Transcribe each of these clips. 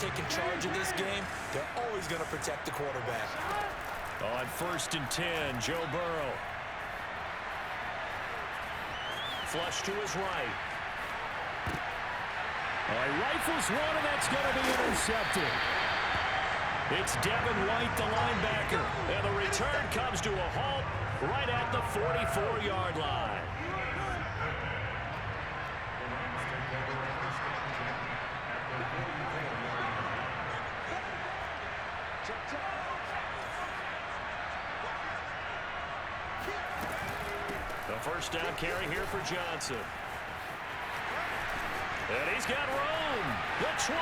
taking charge of this game, they're always going to protect the quarterback. On 1st and 10, Joe Burrow. Flush to his right. He rifles one, and that's going to be intercepted. It's Devin White, the linebacker. And the return comes to a halt right at the 44-yard line. The first down carry here for Johnson. And he's got room. The 20.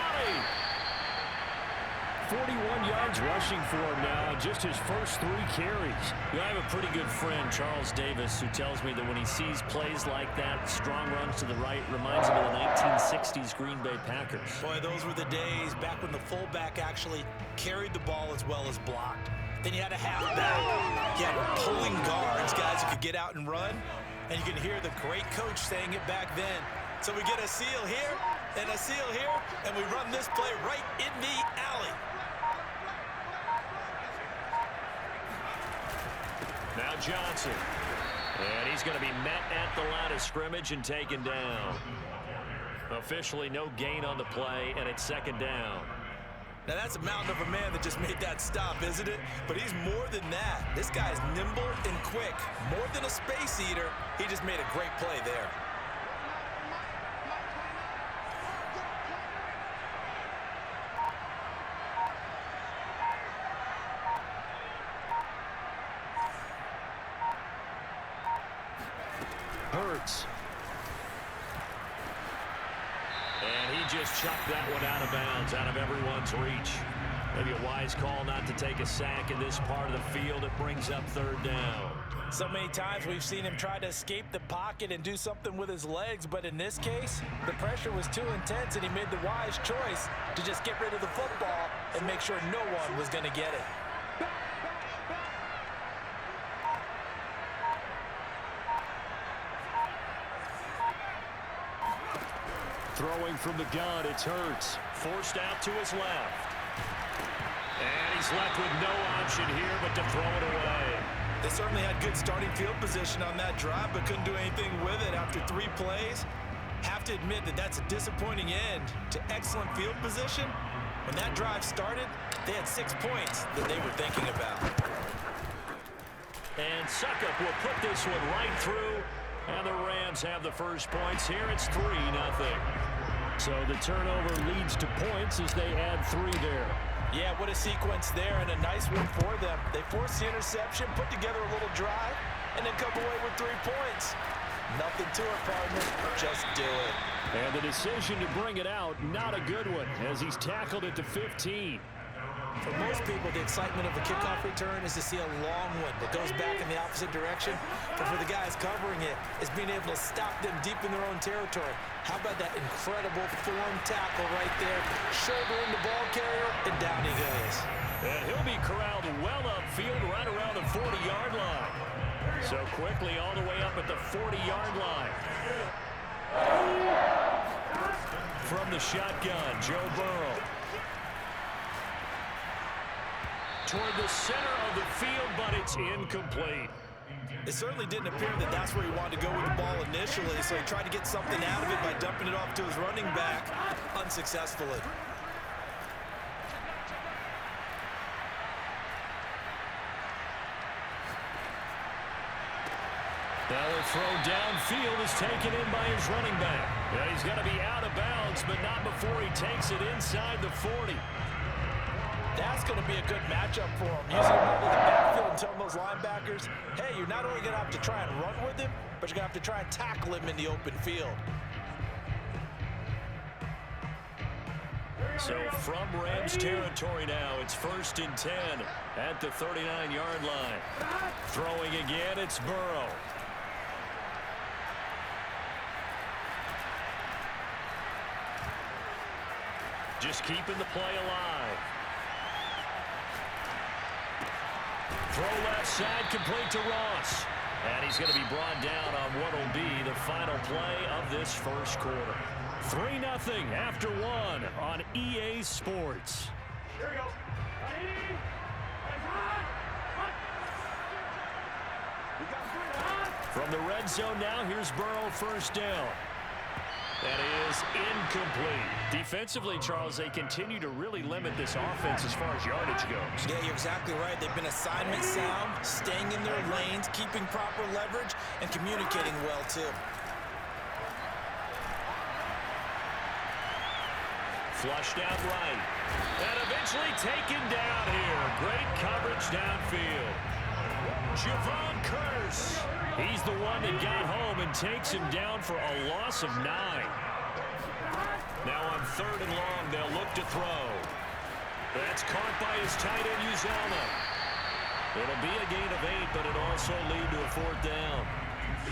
41 yards rushing for him now, just his first 3 carries. I have a pretty good friend, Charles Davis, who tells me that when he sees plays like that, strong runs to the right, reminds him of the 1960s Green Bay Packers. Boy, those were the days back when the fullback actually carried the ball as well as blocked. Then you had a halfback. You had pulling guards, guys who could get out and run. And you can hear the great coach saying it back then. So we get a seal here and a seal here, and we run this play right in the alley. Now Johnson. And he's going to be met at the line of scrimmage and taken down. Officially no gain on the play, and it's 2nd down. Now that's a mountain of a man that just made that stop, isn't it? But he's more than that. This guy's nimble and quick. More than a space eater, he just made a great play there. Hurts. And he just chucked that one out of bounds, out of everyone's reach. Maybe a wise call not to take a sack in this part of the field. It brings up 3rd down. So many times we've seen him try to escape the pocket and do something with his legs, but in this case, the pressure was too intense and he made the wise choice to just get rid of the football and make sure no one was going to get it. Throwing from the gun, it's Hurts. Forced out to his left. And he's left with no option here but to throw it away. They certainly had good starting field position on that drive, but couldn't do anything with it after 3 plays. Have to admit that that's a disappointing end to excellent field position. When that drive started, they had 6 points that they were thinking about. And Suckup will put this one right through. And the Rams have the first points here. It's 3-0. So the turnover leads to points as they add 3 there. Yeah, what a sequence there, and a nice one for them. They forced the interception, put together a little drive, and then come away with 3 points. Nothing to it, partner. Just do it. And the decision to bring it out, not a good one, as he's tackled it to 15. For most people, the excitement of a kickoff return is to see a long one that goes back in the opposite direction. But for the guys covering it, it's being able to stop them deep in their own territory. How about that incredible form tackle right there? Shouldering the ball carrier, and down he goes. And he'll be corralled well upfield right around the 40-yard line. So quickly all the way up at the 40-yard line. From the shotgun, Joe Burrow. Toward the center of the field, but it's incomplete. It certainly didn't appear that that's where he wanted to go with the ball initially, so he tried to get something out of it by dumping it off to his running back, unsuccessfully. Now the throw downfield is taken in by his running back. Yeah, he's going to be out of bounds, but not before he takes it inside the 40. That's going to be a good matchup for him. Using him out of the backfield and telling those linebackers, hey, you're not only going to have to try and run with him, but you're going to have to try and tackle him in the open field. So from Rams territory now, it's 1st and 10 at the 39-yard line. Throwing again, it's Burrow. Just keeping the play alive. Throw left side, complete to Ross. And he's going to be brought down on what will be the final play of this first quarter. 3-0 after one on EA Sports. Here we go. From the red zone now, here's Burrow, first down. That is incomplete. Defensively, Charles, they continue to really limit this offense as far as yardage goes. Yeah, you're exactly right. They've been assignment sound, staying in their lanes, keeping proper leverage, and communicating well, too. Flushed out right. And eventually taken down here. Great coverage downfield. Javon Curse. He's the one that got home and takes him down for a loss of 9. Now on 3rd and long, they'll look to throw. That's caught by his tight end, Uzomah. It'll be a gain of 8, but it'll also lead to a 4th down.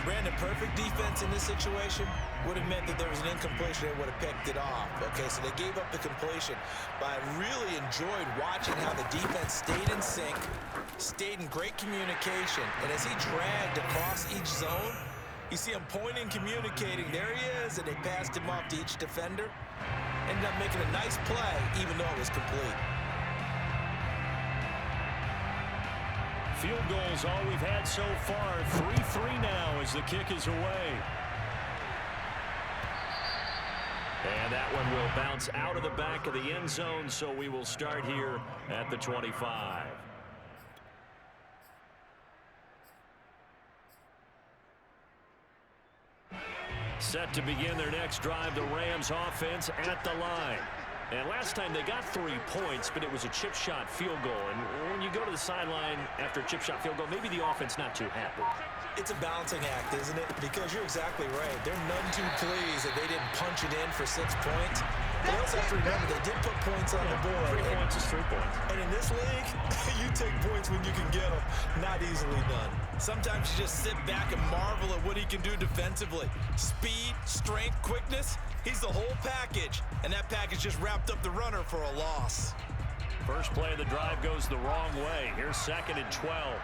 Brandon, perfect defense in this situation would have meant that there was an incompletion. They would have picked it off. Okay, so they gave up the completion. But I really enjoyed watching how the defense stayed in sync, stayed in great communication. And as he dragged across each zone, you see him pointing, communicating. There he is, and they passed him off to each defender. Ended up making a nice play, even though it was complete. Field goals all we've had so far. 3-3 now as the kick is away. And that one will bounce out of the back of the end zone, so we will start here at the 25. Set to begin their next drive, the Rams offense at the line. And last time they got 3 points, but it was a chip shot field goal. And when you go to the sideline after a chip shot field goal, maybe the offense not too happy. It's a balancing act, isn't it? Because you're exactly right. They're none too pleased that they didn't punch it in for 6 points. They also have to remember they did put points on the board. 3 points is 3 points. And in this league, you take points when you can get them. Not easily done. Sometimes you just sit back and marvel at what he can do defensively. Speed, strength, quickness. He's the whole package. And that package just wrapped up the runner for a loss. First play of the drive goes the wrong way. Here's 2nd and 12.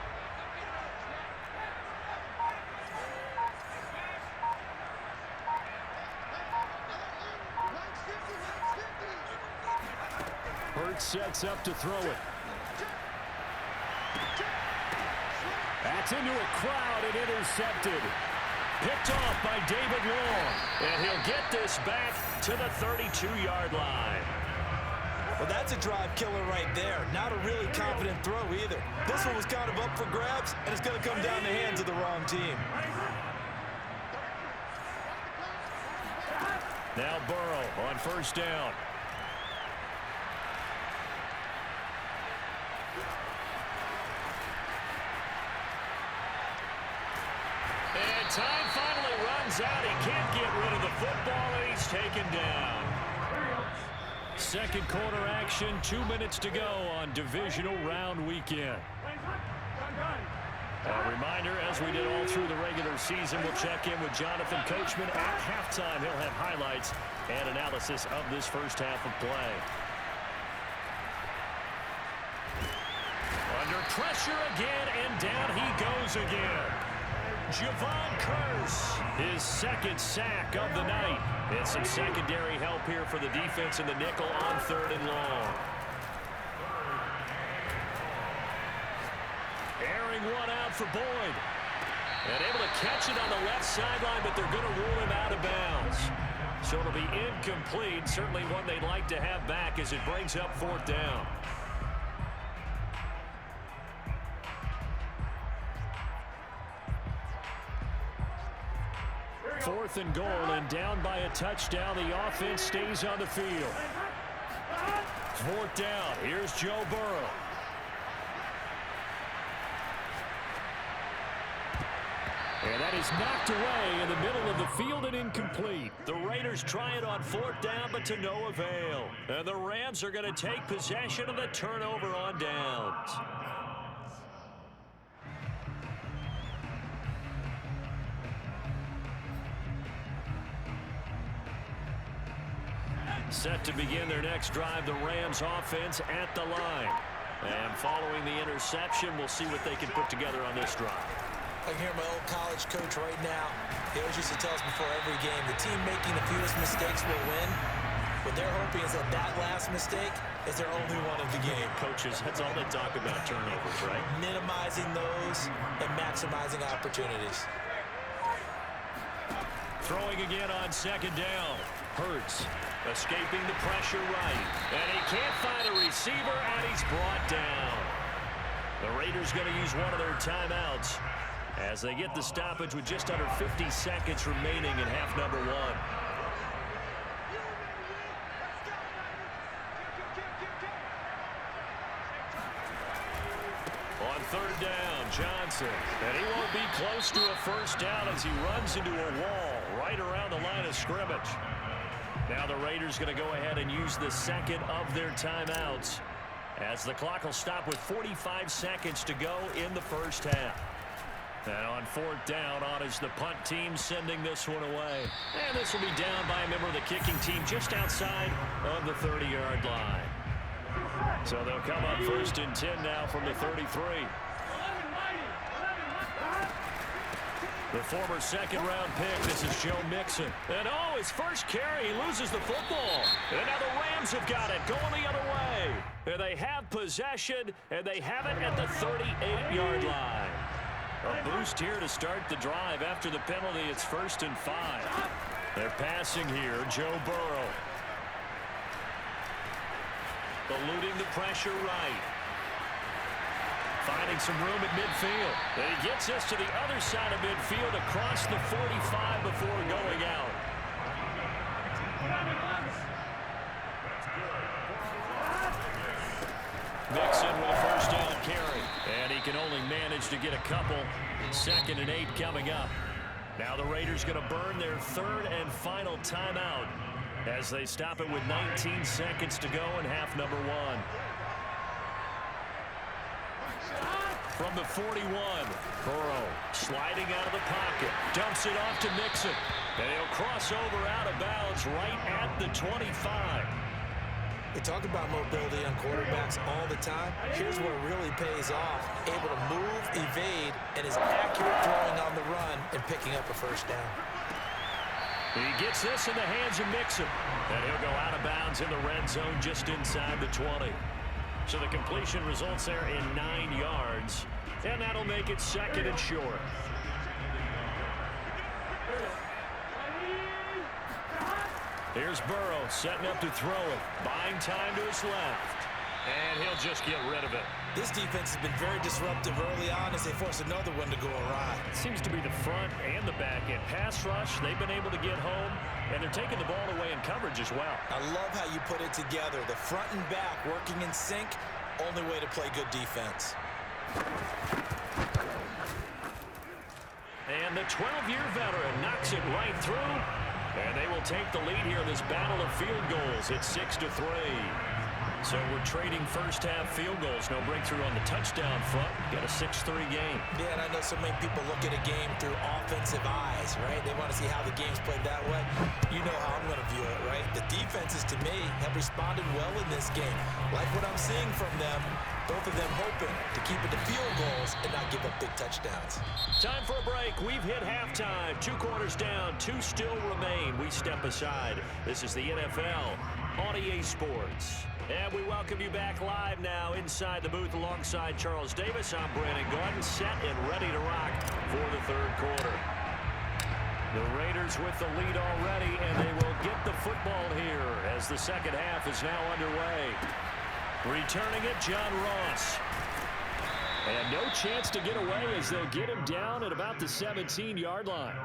Hurts sets up to throw it. That's into a crowd and intercepted. Picked off by David Long. And he'll get this back to the 32-yard line. Well, that's a drive killer right there. Not a really confident throw either. This one was kind of up for grabs, and it's going to come down the hands of the wrong team. Now Burrow on first down. And time finally runs out. He can't get rid of the football, and he's taken down. Second quarter action, 2 minutes to go on divisional round weekend. A reminder, as we did all through the regular season, we'll check in with Jonathan Coachman at halftime. He'll have highlights and analysis of this first half of play. Under pressure again, and down he goes again. Javon Curse, his 2nd sack of the night. And some secondary help here for the defense in the nickel on 3rd and long. Airing one out for Boyd. And able to catch it on the left sideline, but they're going to rule him out of bounds. So it'll be incomplete. Certainly one they'd like to have back as it brings up 4th down. 4th and goal, and down by a touchdown. The offense stays on the field. 4th down. Here's Joe Burrow. And that is knocked away in the middle of the field and incomplete. The Raiders try it on 4th down, but to no avail. And the Rams are going to take possession of the turnover on downs. Set to begin their next drive, the Rams offense at the line. And following the interception, we'll see what they can put together on this drive. I can hear my old college coach right now. He always used to tell us before every game, the team making the fewest mistakes will win. What they're hoping is that that last mistake is their only one of the game. Coaches, that's all they talk about, turnovers, right? Minimizing those and maximizing opportunities. Throwing again on second down. Hurts escaping the pressure right. And he can't find a receiver, and he's brought down. The Raiders going to use one of their timeouts as they get the stoppage with just under 50 seconds remaining in half number one. On third down, Johnson. And he won't be close to a first down as he runs into a wall right around the line of scrimmage. Now the Raiders going to go ahead and use the second of their timeouts as the clock will stop with 45 seconds to go in the first half. And on fourth down, on is the punt team sending this one away. And this will be down by a member of the kicking team just outside of the 30-yard line. So they'll come up first and 10 now from the 33. The former second-round pick, this is Joe Mixon. And oh, his first carry, he loses the football. And now the Rams have got it, going the other way. And they have possession, and they have it at the 38-yard line. A boost here to start the drive. After the penalty, it's 1st and 5. They're passing here, Joe Burrow. Eluding the pressure right. Finding some room at midfield. And he gets us to the other side of midfield across the 45 before going out. Mixon with a first down carry. And he can only manage to get a couple. 2nd and 8 coming up. Now the Raiders going to burn their third and final timeout as they stop it with 19 seconds to go in half number one. From the 41, Burrow sliding out of the pocket, dumps it off to Mixon, and he'll cross over out of bounds right at the 25. They talk about mobility on quarterbacks all the time. Here's where it really pays off. Able to move, evade, and is accurate throwing on the run and picking up a first down. He gets this in the hands of Mixon, and he'll go out of bounds in the red zone just inside the 20. So the completion results there in 9 yards, and that'll make it 2nd and short. Here's Burrow setting up to throw it. Buying time to his left. And he'll just get rid of it. This defense has been very disruptive early on as they force another one to go awry. It seems to be the front and the back end. Pass rush, they've been able to get home, and they're taking the ball away in coverage as well. I love how you put it together. The front and back working in sync, only way to play good defense. And the 12-year veteran knocks it right through, and they will take the lead here in this battle of field goals. It's 6-3. So we're trading first-half field goals. No breakthrough on the touchdown front. Got a 6-3 game. Yeah, and I know so many people look at a game through offensive eyes, right? They want to see how the game's played that way. You know how I'm going to view it, right? The defenses, to me, have responded well in this game. Like what I'm seeing from them, both of them hoping to keep it to field goals and not give up big touchdowns. Time for a break. We've hit halftime. 2 quarters down. 2 still remain. We step aside. This is the NFL on EA Sports. And we welcome you back live now inside the booth alongside Charles Davis. I'm Brandon Gordon, set and ready to rock for the third quarter. The Raiders with the lead already, and they will get the football here as the second half is now underway. Returning it, John Ross. And no chance to get away as they'll get him down at about the 17-yard line.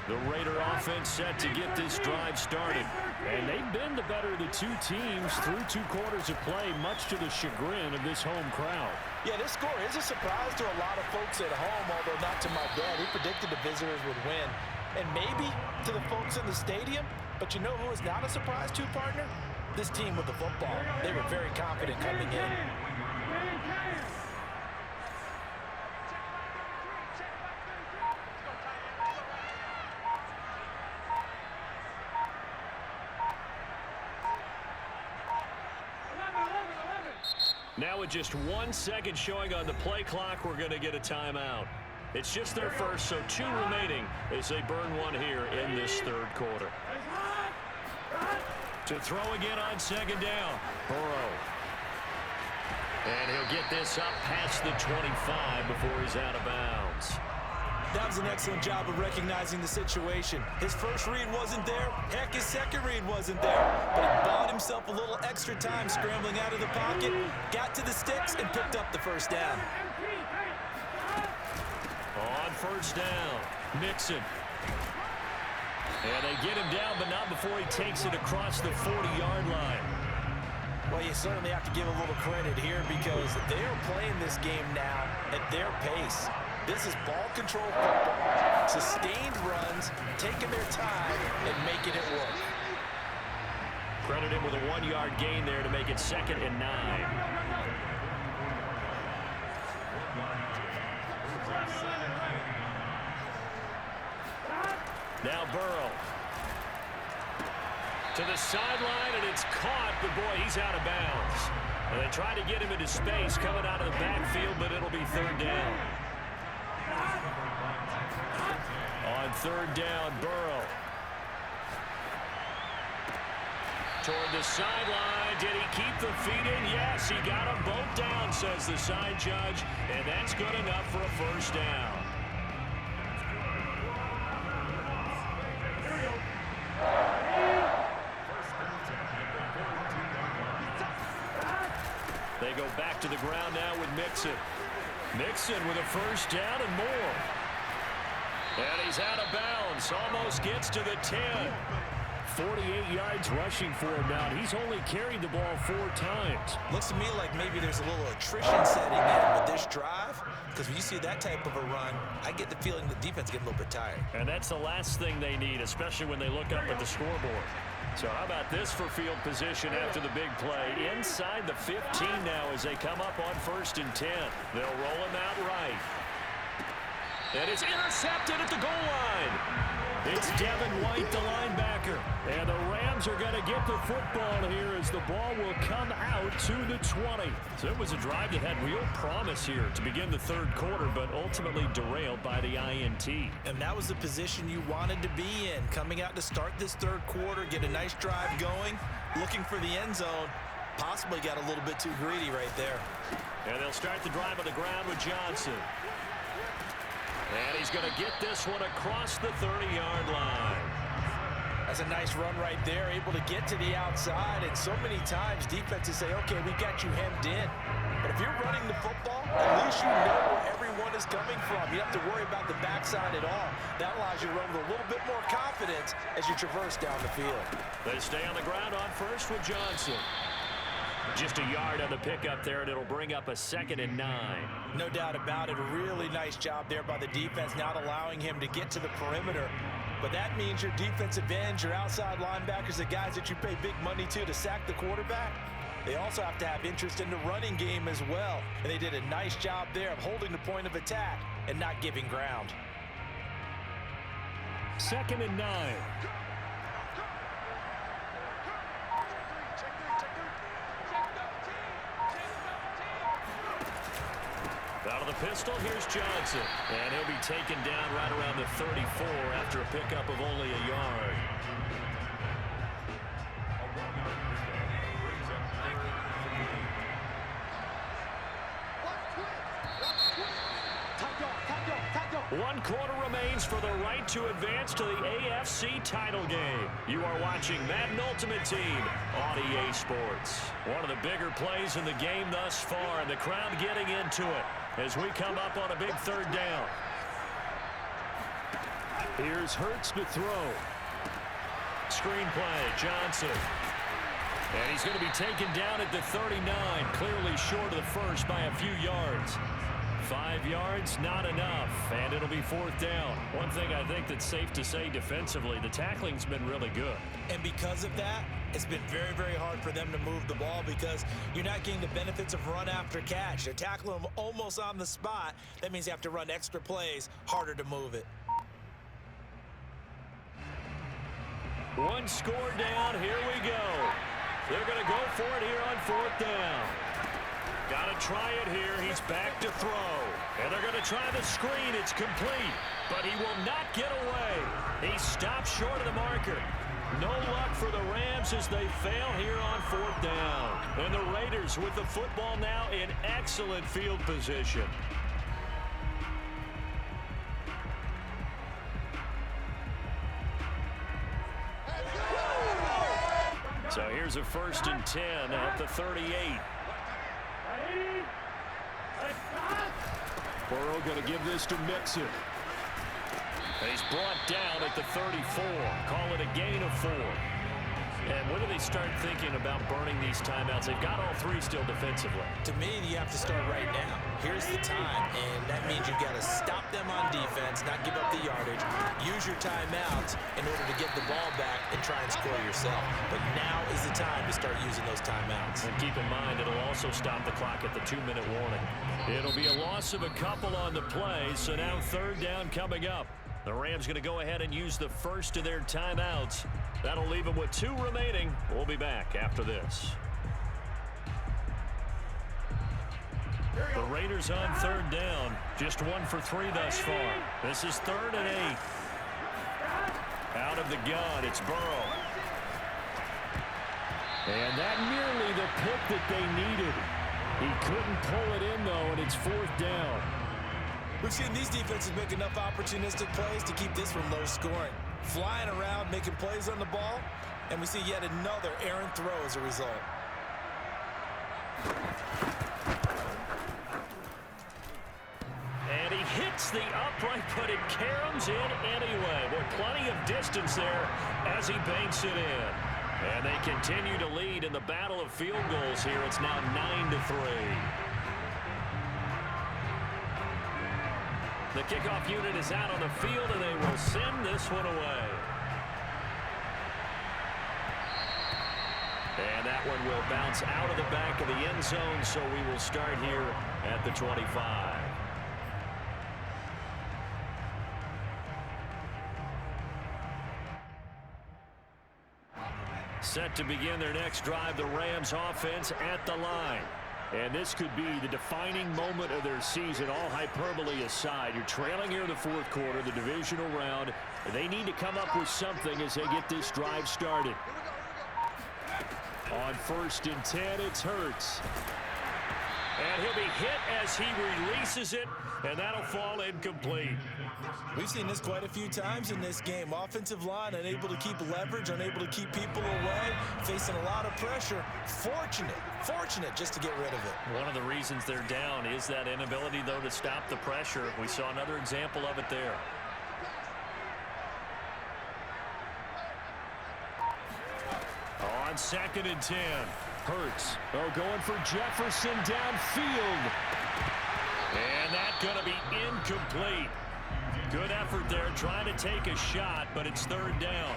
The Raider offense set to get this drive started. And they've been the better of the two teams through 2 quarters of play, much to the chagrin of this home crowd. Yeah, this score is a surprise to a lot of folks at home, although not to my dad. He predicted the visitors would win. And maybe to the folks in the stadium, but you know who is not a surprise to, partner? This team with the football. They were very confident coming in. Now with just 1 second showing on the play clock, we're going to get a timeout. It's just their first, so 2 remaining as they burn one here in this third quarter. To throw again on second down, Burrow. And he'll get this up past the 25 before he's out of bounds. That was an excellent job of recognizing the situation. His first read wasn't there. Heck, his second read wasn't there. But he bought himself a little extra time scrambling out of the pocket, got to the sticks, and picked up the first down. On first down, Mixon. And they get him down, but not before he takes it across the 40-yard line. Well, you certainly have to give a little credit here because they are playing this game now at their pace. This is ball control football, sustained runs, taking their time and making it work. Credit him with a 1-yard gain there to make it 2nd and 9. Now Burrow. To the sideline, and it's caught, but boy, he's out of bounds. And they try to get him into space coming out of the backfield, but it'll be 3rd down. On 3rd down, Burrow. Toward the sideline. Did he keep the feet in? Yes, he got them both down, says the side judge, and that's good enough for a 1st down. They go back to the ground now with Mixon. Mixon with a 1st down and more. And he's out of bounds. Almost gets to the 10. 48 yards rushing for him now. He's only carried the ball 4 times. Looks to me like maybe there's a little attrition setting in with this drive. Because when you see that type of a run, I get the feeling the defense getting a little bit tired. And that's the last thing they need, especially when they look up at the scoreboard. So how about this for field position after the big play? Inside the 15 now as they come up on 1st and 10. They'll roll him out right. And it's intercepted at the goal line. It's Devin White, the linebacker. And the Rams are going to get the football here as the ball will come out to the 20. So it was a drive that had real promise here to begin the 3rd quarter, but ultimately derailed by the INT. And that was the position you wanted to be in. Coming out to start this 3rd quarter, get a nice drive going, looking for the end zone. Possibly got a little bit too greedy right there. And they'll start the drive on the ground with Johnson. And he's going to get this one across the 30-yard line. That's a nice run right there, able to get to the outside. And so many times defenses say, okay, we got you hemmed in. But if you're running the football, at least you know where everyone is coming from. You don't have to worry about the backside at all. That allows you to run with a little bit more confidence as you traverse down the field. They stay on the ground on 1st with Johnson. Just a yard on the pickup there, and it'll bring up a 2nd and 9. No doubt about it. A really nice job there by the defense, not allowing him to get to the perimeter. But that means your defensive ends, your outside linebackers, the guys that you pay big money to sack the quarterback, they also have to have interest in the running game as well. And they did a nice job there of holding the point of attack and not giving ground. 2nd and 9. Out of the pistol, here's Johnson. And he'll be taken down right around the 34 after a pickup of only a yard. One quarter remains for the right to advance to the AFC title game. You are watching Madden Ultimate Team on EA Sports. One of the bigger plays in the game thus far, and the crowd getting into it as we come up on a big 3rd down. Here's Hurts to throw. Screen play, Johnson. And he's going to be taken down at the 39, clearly short of the first by a few yards. 5 yards, not enough, and it'll be 4th down. One thing I think that's safe to say defensively, the tackling's been really good. And because of that, it's been very, very hard for them to move the ball because you're not getting the benefits of run after catch. They're tackling them almost on the spot. That means you have to run extra plays, harder to move it. One score down, here we go. They're going to go for it here on 4th down. Got to try it here. He's back to throw. And they're going to try the screen. It's complete. But he will not get away. He stopped short of the marker. No luck for the Rams as they fail here on 4th down. And the Raiders with the football now in excellent field position. So here's a 1st and 10 at the 38. Burrow going to give this to Mixon. He's brought down at the 34. Call it a gain of 4. And when do they start thinking about burning these timeouts? They've got all 3 still defensively. To me, you have to start right now. Here's the time, and that means you've got to stop them on defense, not give up the yardage, use your timeouts in order to get the ball back and try and score yourself. But now is the time to start using those timeouts. And keep in mind, it'll also stop the clock at the 2-minute warning. It'll be a loss of a couple on the play, so now 3rd down coming up. The Rams going to go ahead and use the first of their timeouts. That'll leave them with 2 remaining. We'll be back after this. The Raiders on 3rd down. Just 1 for 3 thus far. This is 3rd and 8. Out of the gun, it's Burrow. And that nearly the pick that they needed. He couldn't pull it in, though, and it's 4th down. We've seen these defenses make enough opportunistic plays to keep this one low scoring. Flying around, making plays on the ball, and we see yet another errant throw as a result. And he hits the upright, but it caroms in anyway. With plenty of distance there as he banks it in. And they continue to lead in the battle of field goals here. It's now 9-3. The kickoff unit is out on the field, and they will send this one away. And that one will bounce out of the back of the end zone, so we will start here at the 25. Set to begin their next drive, the Rams offense at the line. And this could be the defining moment of their season, all hyperbole aside. You're trailing here in the 4th quarter, the divisional round. They need to come up with something as they get this drive started. On 1st and 10, it's Hurts. And he'll be hit as he releases it, and that'll fall incomplete. We've seen this quite a few times in this game. Offensive line unable to keep leverage, unable to keep people away, facing a lot of pressure. Fortunate just to get rid of it. One of the reasons they're down is that inability, though, to stop the pressure. We saw another example of it there. On 2nd and 10. Hurts. Going for Jefferson downfield. And that's going to be incomplete. Good effort there trying to take a shot, but it's 3rd down.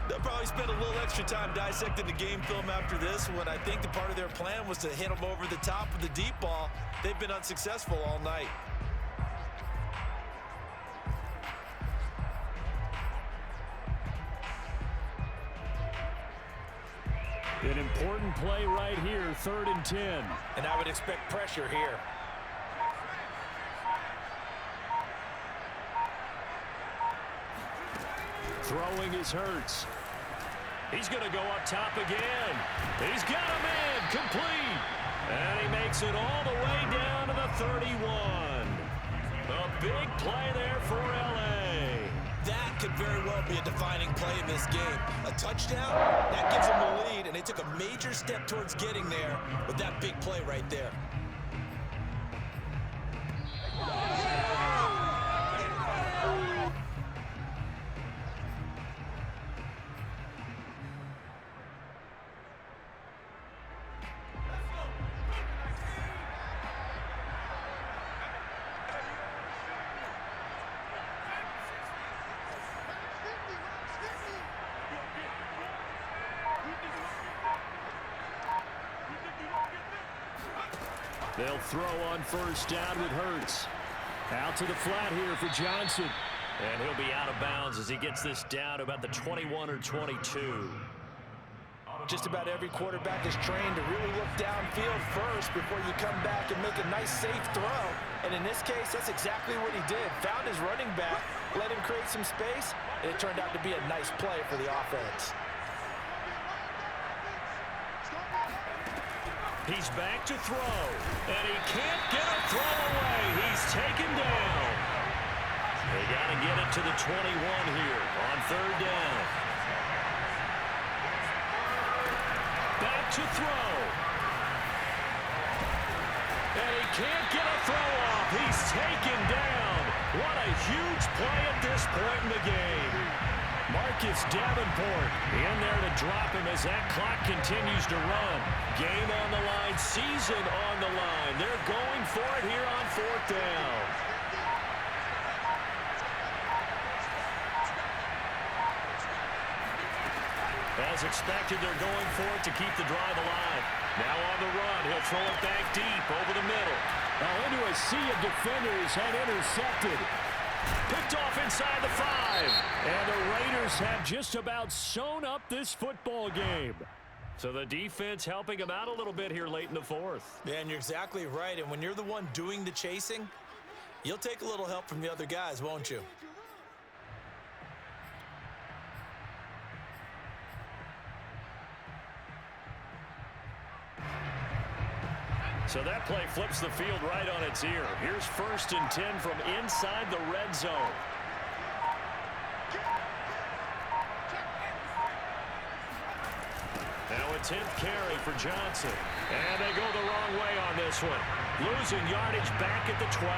They'll probably spend a little extra time dissecting the game film after this one. I think the part of their plan was to hit them over the top of the deep ball. They've been unsuccessful all night. An important play right here, 3rd and 10. And I would expect pressure here. Throwing is Hurts. He's going to go up top again. He's got a man complete. And he makes it all the way down to the 31. A big play there for L.A. That could very well be a defining play in this game. A touchdown, that gives them the lead, and they took a major step towards getting there with that big play right there. They'll throw on 1st down with Hurts. Out to the flat here for Johnson. And he'll be out of bounds as he gets this down to about the 21 or 22. Just about every quarterback is trained to really look downfield first before you come back and make a nice, safe throw. And in this case, that's exactly what he did. Found his running back, let him create some space, and it turned out to be a nice play for the offense. He's back to throw, and he can't get a throw away. He's taken down. They got to get it to the 21 here on third down. Back to throw. And he can't get a throw off. He's taken down. What a huge play at this point in the game. Marcus Davenport in there to drop him as that clock continues to run. Game on the line, season on the line. They're going for it here on fourth down. As expected, they're going for it to keep the drive alive. Now on the run, he'll throw it back deep over the middle. Now into a sea of defenders and intercepted. Picked off inside the 5. And the Raiders have just about sewn up this football game. So the defense helping him out a little bit here late in the fourth. Yeah, and you're exactly right. And when you're the one doing the chasing, you'll take a little help from the other guys, won't you? So that play flips the field right on its ear. Here's 1st and 10 from inside the red zone. Now a 10th carry for Johnson. And they go the wrong way on this one. Losing yardage back at the 12.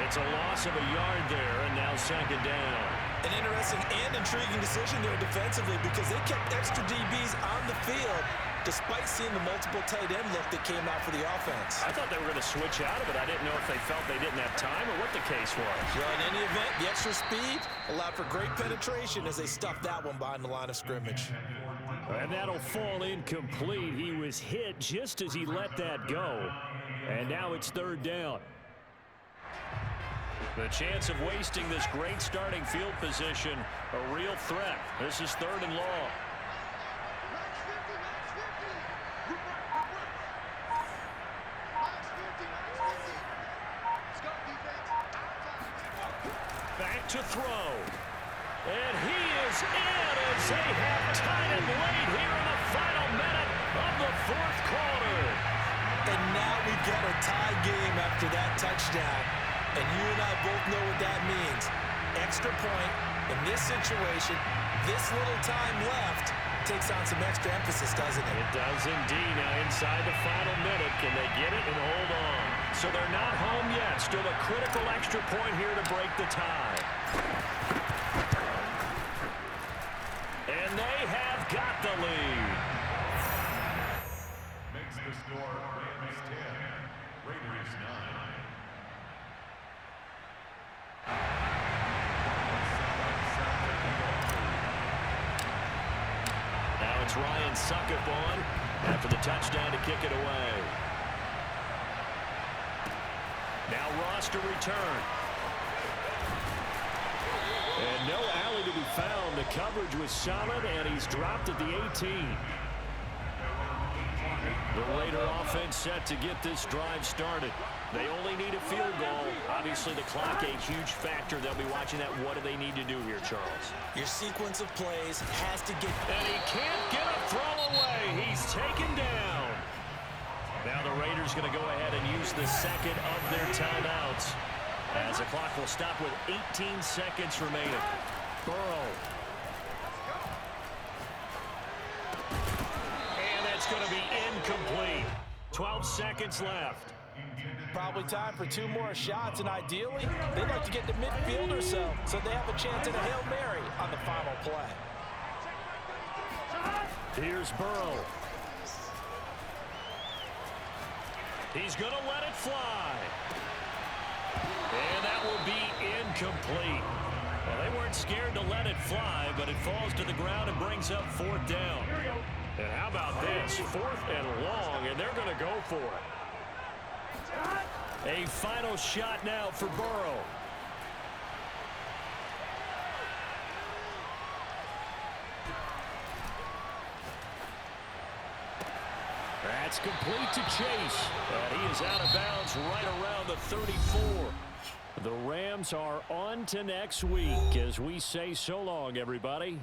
It's a loss of a yard there, and now 2nd down. An interesting and intriguing decision there defensively because they kept extra DBs on the field despite seeing the multiple tight end look that came out for the offense. I thought they were going to switch out of it. I didn't know if they felt they didn't have time or what the case was. Well, in any event, the extra speed allowed for great penetration as they stuffed that one behind the line of scrimmage. And that'll fall incomplete. He was hit just as he let that go. And now it's 3rd down. The chance of wasting this great starting field position, a real threat. This is 3rd and long. Back to throw. And he is in as they have tied it late here in the final minute of the 4th quarter. And now we've got a tie game after that touchdown. And you and I both know what that means. Extra point in this situation, this little time left, takes on some extra emphasis, doesn't it? It does indeed. Now inside the final minute, can they get it and hold on? So they're not home yet. Still a critical extra point here to break the tie. And they have got the lead. Makes the score Rams 10, Raiders 9. Now it's Ryan Suckup on after the touchdown to kick it away. Now Ross to return. And no alley to be found. The coverage was solid, and he's dropped at the 18. The Raider offense set to get this drive started. They only need a field goal. Obviously, the clock a huge factor. They'll be watching that. What do they need to do here, Charles? Your sequence of plays has to get... And he can't get a throw away. He's taken down. Now the Raiders going to go ahead and use the second of their timeouts, as the clock will stop with 18 seconds remaining. Burrow. And that's going to be incomplete. 12 seconds left. Probably time for 2 more shots, and ideally, they'd like to get to midfield or so they have a chance at a Hail Mary on the final play. Here's Burrow. He's going to let it fly. And that will be incomplete. Well, they weren't scared to let it fly, but it falls to the ground and brings up 4th down. And how about this? 4th and long, and they're going to go for it. A final shot now for Burrow. That's complete to Chase. And he is out of bounds right around the 34. The Rams are on to next week as we say so long, everybody.